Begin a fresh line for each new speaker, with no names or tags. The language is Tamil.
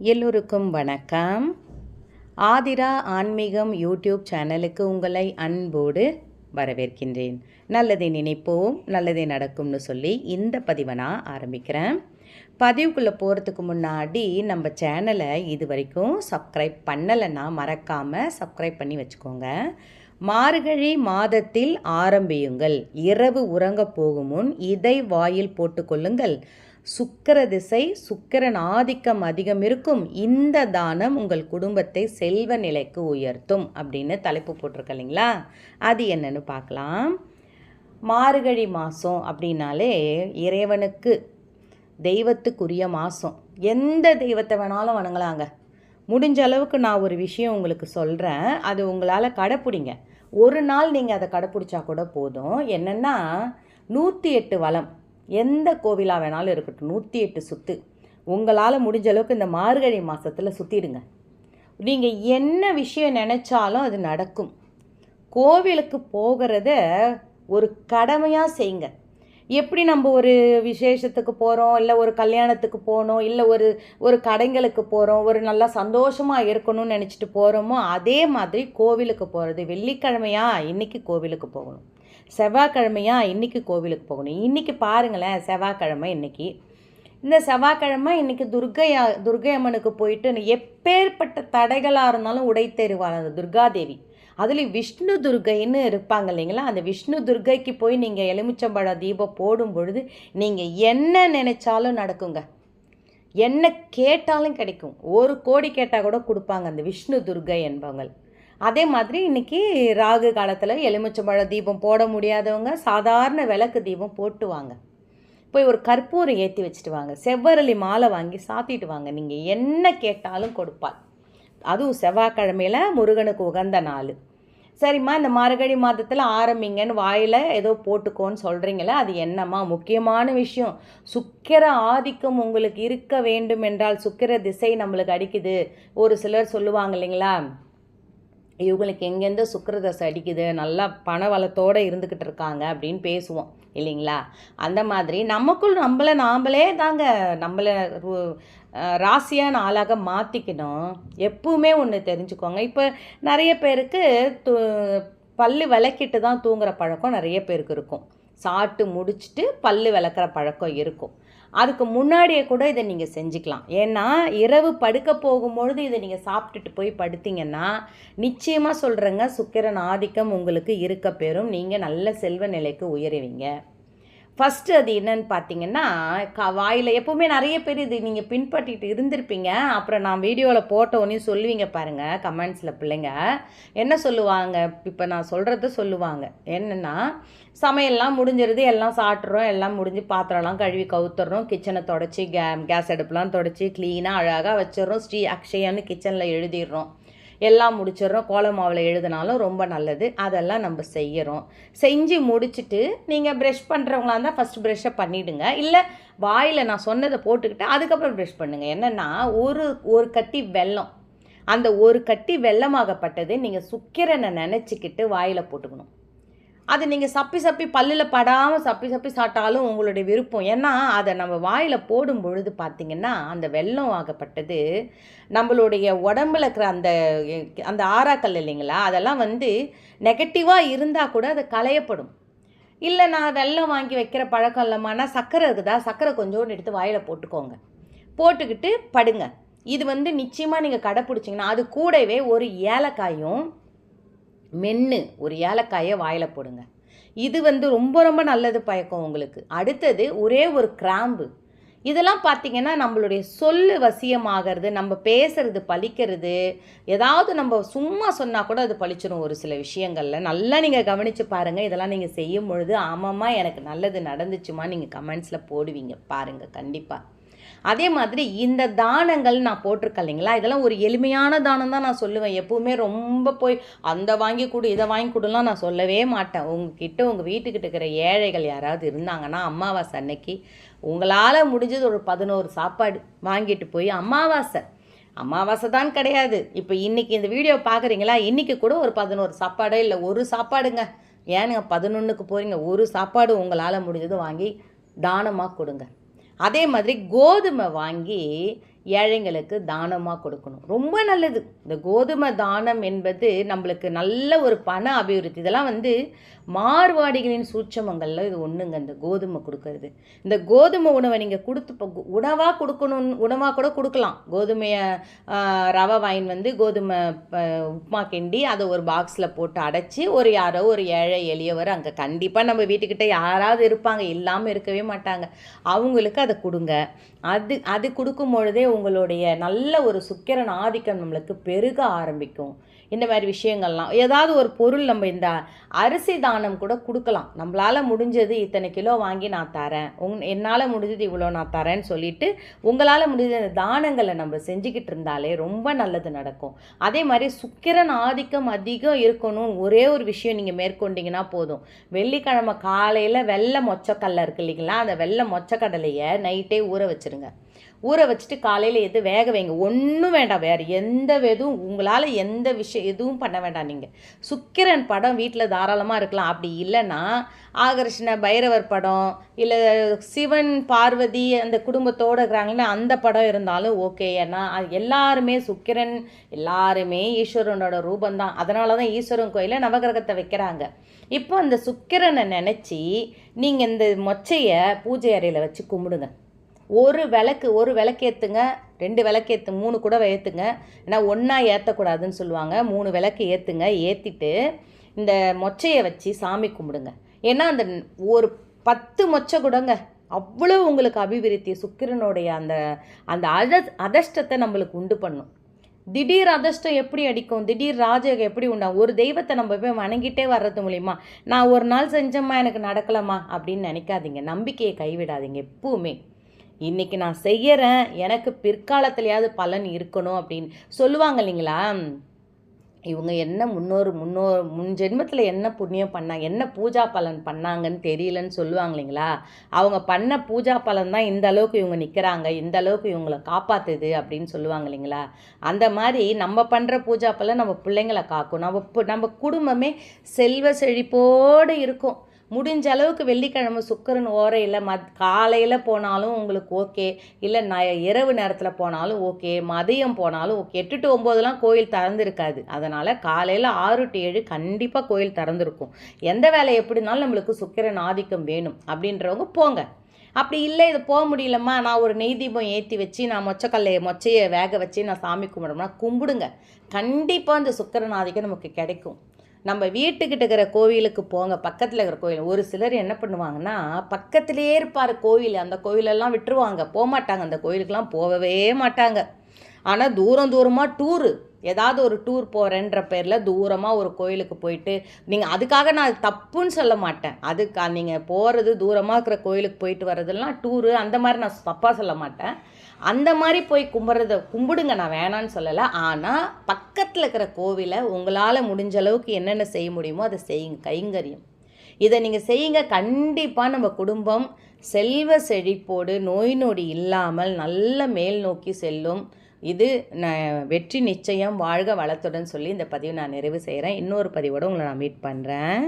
எல்லோருக்கும் வணக்கம். ஆதிரா ஆன்மீகம் யூடியூப் சேனலுக்கு உங்களை அன்போடு வரவேற்கின்றேன். நல்லதை நினைப்போம், நல்லதே நடக்கும்னு சொல்லி இந்த பதிவை நான் ஆரம்பிக்கிறேன். பதிவுக்குள்ளே போகிறதுக்கு முன்னாடி நம்ம சேனலை இது வரைக்கும் சப்ஸ்கிரைப் பண்ணலைன்னா மறக்காமல் சப்ஸ்கிரைப் பண்ணி வச்சுக்கோங்க. மார்கழி மாதத்தில் ஆரம்பியுங்கள். இரவு உறங்க போகும் முன் இதை வாயில் போட்டுக்கொள்ளுங்கள். சுக்கிர திசை, சுக்கிரன் ஆதிக்கம் அதிகம் இருக்கும். இந்த தானம் உங்கள் குடும்பத்தை செல்வ நிலைக்கு உயர்த்தும் அப்படின்னு தலைப்பு போட்டிருக்க இல்லைங்களா? அது என்னன்னு பார்க்கலாம். மார்கழி மாதம் அப்படின்னாலே இறைவனுக்கு தெய்வத்துக்குரிய மாதம். எந்த தெய்வத்தை வேணாலும் வணங்கலாங்க. முடிஞ்ச அளவுக்கு நான் ஒரு விஷயம் உங்களுக்கு சொல்கிறேன், அது உங்களால் கடைப்பிடிங்க. ஒரு நாள் நீங்கள் அதை கடைப்பிடிச்சா கூட போதும். என்னென்னா 108 வளம், எந்த கோவிலாக வேணாலும் இருக்கட்டும், 108 சுற்று உங்களால் முடிஞ்ச அளவுக்கு இந்த மார்கழி மாதத்தில் சுற்றிடுங்க. நீங்கள் என்ன விஷயம் நினச்சாலும் அது நடக்கும். கோவிலுக்கு போகிறத ஒரு கடமையாக செய்யுங்க. எப்படி நம்ம ஒரு விசேஷத்துக்கு போகிறோம், இல்லை ஒரு கல்யாணத்துக்கு போகணும், இல்லை ஒரு கடைங்களுக்கு போகிறோம், ஒரு நல்லா சந்தோஷமாக இருக்கணும்னு நினச்சிட்டு போகிறோமோ அதே மாதிரி கோவிலுக்கு போகிறது. வெள்ளிக்கிழமையா இன்றைக்கி கோவிலுக்கு போகணும், செவ்வாய்க்கிழமையா இன்றைக்கி கோவிலுக்கு போகணும். இன்றைக்கி பாருங்களேன், செவ்வாய்க்கிழமை இன்றைக்கி. இந்த செவ்வாய்க்கிழமை இன்றைக்கி துர்கை அம்மனுக்கு போயிட்டு எப்பேற்பட்ட தடைகளாக இருந்தாலும் உடைத்தெருவாள் அந்த துர்காதேவி. அதுலேயும் விஷ்ணு துர்கைன்னு இருப்பாங்க இல்லைங்களா? அந்த விஷ்ணு துர்கைக்கு போய் நீங்கள் எலுமிச்சம்பழம் தீபம் போடும் பொழுது நீங்கள் என்ன நினச்சாலும் நடக்குங்க. என்ன கேட்டாலும் கிடைக்கும். 1 கோடி கேட்டால் கூட கொடுப்பாங்க அந்த விஷ்ணு துர்கை என்பவங்க. அதே மாதிரி இன்றைக்கி ராகு காலத்தில் எலுமிச்சம்பழம் தீபம் போட முடியாதவங்க சாதாரண விளக்கு தீபம் போட்டு வாங்க. போய் ஒரு கற்பூரம் ஏற்றி வச்சுட்டு வாங்க. செவ்வரளி மாலை வாங்கி சாத்திட்டு வாங்க. நீங்கள் என்ன கேட்டாலும் கொடுப்பாள். அதுவும் செவ்வாய்க்கிழமையில் முருகனுக்கு உகந்த நாள். சரிம்மா, இந்த மார்கழி மாதத்தில் ஆரம்பிங்கன்னு வாயில் ஏதோ போட்டுக்கோன்னு சொல்கிறீங்களே, அது என்னம்மா? முக்கியமான விஷயம், சுக்கிர ஆதிக்கம் உங்களுக்கு இருக்க வேண்டும் என்றால், சுக்கிர திசை நம்மளுக்கு அடிக்குது. ஒரு சிலர் சொல்லுவாங்க இல்லைங்களா, இவங்களுக்கு எங்கேருந்து சுக்கிரதசை அடிக்குது, நல்லா பண வளத்தோடு இருந்துக்கிட்டு இருக்காங்க அப்படின்னு பேசுவோம் இல்லைங்களா? அந்த மாதிரி நமக்குள் நாமளே தாங்க நம்மளை ராசியான ஆளாக மாற்றிக்கணும். எப்பவுமே ஒன்று தெரிஞ்சுக்கோங்க. இப்போ நிறைய பேருக்கு பல்லு விளக்கிட்டு தான் தூங்குற பழக்கம் நிறைய பேருக்கு இருக்கும். சாப்பிட்டு முடிச்சுட்டு பல்லு விளக்குற பழக்கம் இருக்கும். அதுக்கு முன்னாடியே கூட இதை நீங்கள் செஞ்சுக்கலாம். ஏன்னா இரவு படுக்க போகும்பொழுது இதை நீங்கள் சாப்பிட்டுட்டு போய் படுத்திங்கன்னா நிச்சயமாக சொல்கிறேங்க, சுக்கிரன் ஆதிக்கம் உங்களுக்கு இருக்க பெறும். நீங்கள் நல்ல செல்வ நிலைக்கு உயருவீங்க. ஃபஸ்ட்டு அது என்னன்னு பார்த்தீங்கன்னா, வாயில் எப்போவுமே நிறைய பேர் இது நீங்கள் பின்பற்றிட்டு இருந்திருப்பீங்க. அப்புறம் நான் வீடியோவில் போட்டோன்னே சொல்லுவீங்க பாருங்கள், கமெண்ட்ஸில் பிள்ளைங்க என்ன சொல்லுவாங்க, இப்போ நான் சொல்கிறத சொல்லுவாங்க. என்னென்னா, சமையல்லாம் முடிஞ்சிருது, எல்லாம் சாப்பிட்றோம், எல்லாம் முடிஞ்சு பாத்திரம்லாம் கழுவி கவுத்துறோம், கிச்சனை தொடச்சி கேஸ் அடுப்புலாம் தொடச்சி க்ளீனாக அழகாக வச்சிடறோம், ஸ்ரீ அக்ஷயான்னு கிச்சனில் எழுதிடுறோம், எல்லாம் முடிச்சிடுறோம். கோலமாவில் எழுதினாலும் ரொம்ப நல்லது. அதெல்லாம் நம்ம செய்கிறோம். செஞ்சு முடிச்சுட்டு நீங்கள் ப்ரெஷ் பண்ணுறவங்களா இருந்தால் ஃபஸ்ட் ப்ரெஷ்ஷை பண்ணிவிடுங்க. இல்லை வாயில் நான் சொன்னதை போட்டுக்கிட்டு அதுக்கப்புறம் ப்ரெஷ் பண்ணுங்கள். என்னென்னா ஒரு கட்டி வெல்லம், அந்த ஒரு கட்டி வெல்லமாகப்பட்டது நீங்கள் சுக்கிரனை நினச்சிக்கிட்டு வாயில் போட்டுக்கணும். அது நீங்கள் சப்பி பல்லில் படாமல் சப்பி சாப்பிட்டாலும் உங்களுடைய விருப்பம். ஏன்னா அதை நம்ம வாயில் போடும் பொழுது பார்த்திங்கன்னா அந்த வெல்லம் ஆகப்பட்டது நம்மளுடைய உடம்புல இருக்கிற அந்த ஆறாக்கல் இல்லைங்களா, அதெல்லாம் நெகட்டிவாக இருந்தால் கூட அது களையப்படும். இல்லை நான் வெல்லம் வாங்கி வைக்கிற பழக்கம் இல்லைம்மானா சர்க்கரை இருக்குதா, சர்க்கரை கொஞ்சோண்டு எடுத்து வாயில் போட்டுக்கோங்க, போட்டுக்கிட்டு படுங்க. இது நிச்சயமாக நீங்கள் கடைப்பிடிச்சிங்கன்னா, அது கூடவே ஒரு ஏலக்காயும் மென்று ஒரு ஏலக்காயை வாயில் போடுங்க. இது ரொம்ப ரொம்ப நல்லது பழக்கம் உங்களுக்கு. அடுத்தது ஒரே ஒரு கிராம்பு. இதெல்லாம் பார்த்திங்கன்னா நம்மளுடைய சொல்லு வசியமாகிறது, நம்ம பேசுறது பழிக்கிறது. ஏதாவது நம்ம சும்மா சொன்னால் கூட அது பழிச்சிடும் ஒரு சில விஷயங்களில். நல்லா நீங்கள் கவனித்து பாருங்கள். இதெல்லாம் நீங்கள் செய்யும் பொழுது ஆமாம்மா எனக்கு நல்லது நடந்துச்சுமா நீங்கள் கமெண்ட்ஸில் போடுவீங்க பாருங்கள் கண்டிப்பாக. அதே மாதிரி இந்த தானங்கள் நான் போட்டிருக்கேன் இல்லைங்களா, இதெல்லாம் ஒரு எளிமையான தானம் தான் நான் சொல்லுவேன். எப்போவுமே ரொம்ப போய் அந்த வாங்கி கொடு இதை வாங்கி கொடுலாம் நான் சொல்லவே மாட்டேன். உங்கள் வீட்டுக்கிட்ட இருக்கிற ஏழைகள் யாராவது இருந்தாங்கன்னா அமாவாசை அன்னைக்கு உங்களால் முடிஞ்சது ஒரு 11 சாப்பாடு வாங்கிட்டு போய், அமாவாசை தான் கிடையாது, இப்போ இன்றைக்கி இந்த வீடியோ பார்க்குறீங்களா, இன்றைக்கி கூட ஒரு 11 சாப்பாடோ இல்லை ஒரு சாப்பாடுங்க, ஏனுங்க 11க்கு போகிறீங்க, ஒரு சாப்பாடு உங்களால் முடிஞ்சது வாங்கி தானமாக கொடுங்க. அதே மாதிரி கோதுமை வாங்கி ஏழைங்களுக்கு தானமாக கொடுக்கணும். ரொம்ப நல்லது. இந்த கோதுமை தானம் என்பது நம்மளுக்கு நல்ல ஒரு பண அபிவிருத்தி. இதெல்லாம் மார்வாடிகளின் சூட்சமங்களில் இது ஒன்றுங்க. இந்த கோதுமை கொடுக்கறது, இந்த கோதுமை உணவை நீங்கள் கொடுத்து உணவாக கொடுக்கணும், உணவாக கூட கொடுக்கலாம். கோதுமையை ரவை வாங்கி கோதுமை உப்புமா கிண்டி அதை ஒரு பாக்ஸில் போட்டு அடைச்சி யாரோ ஒரு ஏழை எளியவர் அங்கே கண்டிப்பாக நம்ம வீட்டுக்கிட்ட யாராவது இருப்பாங்க, இல்லாமல் இருக்கவே மாட்டாங்க, அவங்களுக்கு அதை கொடுங்க. அது கொடுக்கும் பொழுதே உங்களுடைய நல்ல ஒரு சுக்கிரன் ஆதிக்கம் நம்மளுக்கு பெருக ஆரம்பிக்கும். இந்த மாதிரி விஷயங்கள்லாம் ஏதாவது ஒரு பொருள் நம்ம இந்த அரிசி தானம் கூட கொடுக்கலாம். நம்மளால் முடிஞ்சது இத்தனை கிலோ வாங்கி நான் தரேன், என்னால் முடிஞ்சது இவ்வளோ நான் தரேன்னு சொல்லிட்டு உங்களால் முடிஞ்ச தானங்களை நம்ம செஞ்சுக்கிட்டு இருந்தாலே ரொம்ப நல்லது நடக்கும். அதே மாதிரி சுக்கிரன் ஆதிக்கம் அதிகம் இருக்கணும். ஒரே ஒரு விஷயம் நீங்கள் மேற்கொண்டீங்கன்னா போதும். வெள்ளிக்கிழமை காலையில் வெள்ளை மொச்சக்கடலை இருக்கு இல்லைங்களா, அந்த வெள்ளை மொச்சக்கடலையை நைட்டே ஊற வச்சுருங்க. ஊற வச்சுட்டு காலையில் வேக வைங்க. ஒன்றும் வேண்டாம், வேறு எதுவும் உங்களால் எந்த விஷயம் எதுவும் பண்ண வேண்டாம். நீங்கள் சுக்கிரன் படம் வீட்டில் தாராளமாக இருக்கலாம். அப்படி இல்லைன்னா ஆகர்ஷண பைரவர் படம், இல்லை சிவன் பார்வதி அந்த குடும்பத்தோடு இருக்கிறாங்கன்னா அந்த படம் இருந்தாலும் ஓகே. ஏன்னா எல்லாருமே சுக்கிரன், எல்லாருமே ஈஸ்வரனோட ரூபந்தான். அதனால தான் ஈஸ்வரன் கோயிலில் நவகிரகத்தை வைக்கிறாங்க. இப்போ அந்த சுக்கிரனை நினச்சி நீங்கள் இந்த மொச்சையை பூஜை அறையில் வச்சு கும்பிடுங்க. ஒரு விளக்கு ஏற்றுங்க, 2 விளக்கு ஏற்று, 3 கூட ஏற்றுங்க. ஏன்னா ஒன்றா ஏற்றக்கூடாதுன்னு சொல்லுவாங்க. 3 விளக்கு ஏற்றுங்க. ஏற்றிட்டு இந்த மொச்சையை வச்சு சாமி கும்பிடுங்க. ஏன்னா அந்த ஒரு 10 மொச்சை கூடங்க அவ்வளோ உங்களுக்கு அபிவிருத்தி, சுக்கிரனுடைய அந்த அந்த அதிர்ஷ்டத்தை நம்மளுக்கு உண்டு பண்ணும். திடீர் அதிர்ஷ்டம் எப்படி அடிக்கும், திடீர் ராஜயோகம் எப்படி உண்டாகும். ஒரு தெய்வத்தை நம்ம போய் வணங்கிட்டே வர்றது மூலிமா நான் ஒரு நாள் செஞ்சம்மா எனக்கு நடக்கலாமா அப்படின்னு நினைக்காதீங்க. நம்பிக்கையை கைவிடாதீங்க எப்பவுமே. இன்றைக்கி நான் செய்கிறேன், எனக்கு பிற்காலத்துலையாவது பலன் இருக்கணும் அப்படின்னு சொல்லுவாங்க இல்லைங்களா. இவங்க என்ன முன் ஜென்மத்தில் என்ன புண்ணியம் பண்ணாங்க, என்ன பூஜா பலன் பண்ணாங்கன்னு தெரியலன்னு சொல்லுவாங்க இல்லைங்களா. அவங்க பண்ண பூஜா பலன் தான் இந்த அளவுக்கு இவங்க நிற்கிறாங்க, இந்த அளவுக்கு இவங்களை காப்பாற்றுது அப்படின்னு சொல்லுவாங்க இல்லைங்களா. அந்த மாதிரி நம்ம பண்ணுற பூஜா பலன் நம்ம பிள்ளைங்களை காக்கும். நம்ம குடும்பமே செல்வ செழிப்போடு இருக்கும். முடிஞ்ச அளவுக்கு வெள்ளிக்கிழமை சுக்கிரன் ஓரையில் காலையில் போனாலும் உங்களுக்கு ஓகே, இல்லை இரவு நேரத்தில் போனாலும் ஓகே, மதியம் போனாலும் ஓகே. 8 to 9 கோயில் திறந்துருக்காது. அதனால் காலையில் 6 to 7 கண்டிப்பாக கோயில் திறந்துருக்கும். எந்த வேலை எப்படினாலும் நம்மளுக்கு சுக்கிரன் ஆதிக்கம் வேணும் அப்படின்றவங்க போங்க. அப்படி இல்லை, இது போக முடியலம்மா, நான் ஒரு நெய் தீபம் ஏற்றி வச்சு நான் மொச்சையை வேக வச்சு நான் சாமி கும்பிடுறோம்னா கும்பிடுங்க. கண்டிப்பாக அந்த சுக்கிரன் ஆதிக்கம் நமக்கு கிடைக்கும். நம்ம வீட்டுக்கிட்ட இருக்கிற கோவிலுக்கு போங்க, பக்கத்தில் இருக்கிற கோவில். ஒரு சிலர் என்ன பண்ணுவாங்கன்னா பக்கத்திலே இருப்பார் கோவில், அந்த கோவிலெல்லாம் விட்டுருவாங்க, போக மாட்டாங்க, அந்த கோவிலுக்கெல்லாம் போகவே மாட்டாங்க. ஆனால் தூரமாக டூரு, ஏதாவது ஒரு டூர் போகிறேன்ற பேரில் தூரமாக ஒரு கோயிலுக்கு போயிட்டு நீங்கள் அதுக்காக நான் தப்புன்னு சொல்ல மாட்டேன். நீங்கள் போகிறது தூரமாக இருக்கிற கோயிலுக்கு போயிட்டு வர்றதெல்லாம் டூரு, அந்த மாதிரி நான் தப்பாக சொல்ல மாட்டேன். அந்த மாதிரி போய் கும்பிடுங்க, நான் வேணான்னு சொல்லலை. ஆனால் பக்கத்தில் இருக்கிற கோவிலை உங்களால் முடிஞ்ச அளவுக்கு என்னென்ன செய்ய முடியுமோ அதை செய்யுங்க, கைங்கரியம். இதை நீங்கள் செய்யுங்க. கண்டிப்பாக நம்ம குடும்பம் செல்வ செழிப்போடு நோய் நொடி இல்லாமல் நல்ல மேல் நோக்கி செல்லும். இது வெற்றி நிச்சயம். வாழ்க வளத்துடன் சொல்லி இந்த பதிவு நான் நிறைவு செய்கிறேன். இன்னொரு பதிவோடு உங்களை நான் மீட் பண்ணுறேன்.